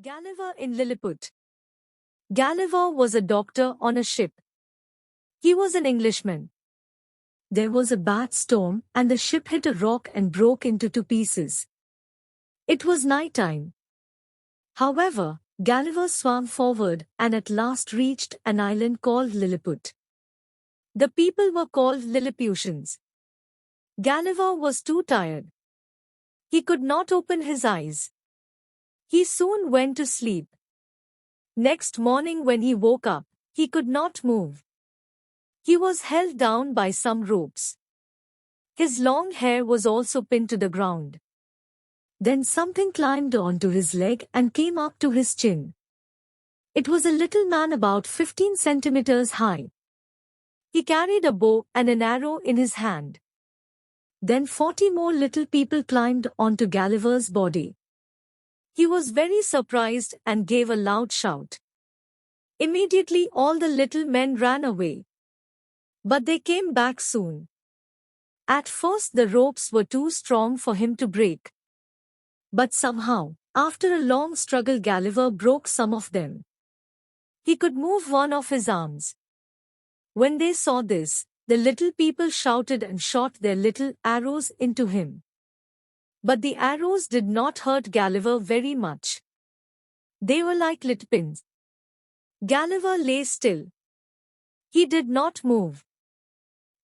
Gulliver in Lilliput. Gulliver was a doctor on a ship. He was an Englishman. There was a bad storm and the ship hit a rock and broke into two pieces. It was night time. However, Gulliver swam forward and at last reached an island called Lilliput. The people were called Lilliputians. Gulliver was too tired. He could not open his eyes. He soon went to sleep. Next morning when he woke up, he could not move. He was held down by some ropes. His long hair was also pinned to the ground. Then something climbed onto his leg and came up to his chin. It was a little man about 15 centimeters high. He carried a bow and an arrow in his hand. Then 40 more little people climbed onto Gulliver's body. He was very surprised and gave a loud shout. Immediately all the little men ran away. But they came back soon. At first the ropes were too strong for him to break. But somehow, after a long struggle, Gulliver broke some of them. He could move one of his arms. When they saw this, the little people shouted and shot their little arrows into him. But the arrows did not hurt Gulliver very much. They were like little pins. Gulliver lay still. He did not move.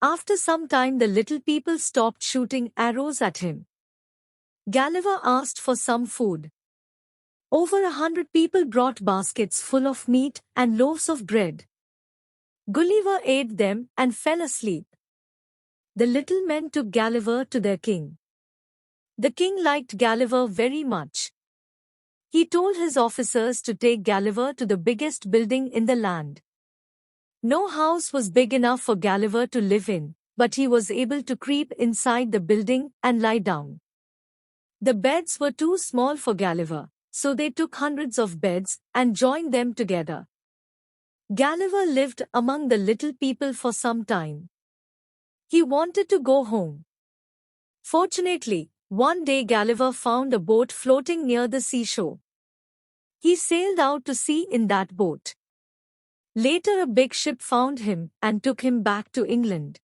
After some time the little people stopped shooting arrows at him. Gulliver asked for some food. Over 100 people brought baskets full of meat and loaves of bread. Gulliver ate them and fell asleep. The little men took Gulliver to their king. The king liked Gulliver very much. He told his officers to take Gulliver to the biggest building in the land. No house was big enough for Gulliver to live in, but he was able to creep inside the building and lie down. The beds were too small for Gulliver, so they took hundreds of beds and joined them together. Gulliver lived among the little people for some time. He wanted to go home. Fortunately, one day Gulliver found a boat floating near the seashore. He sailed out to sea in that boat. Later a big ship found him and took him back to England.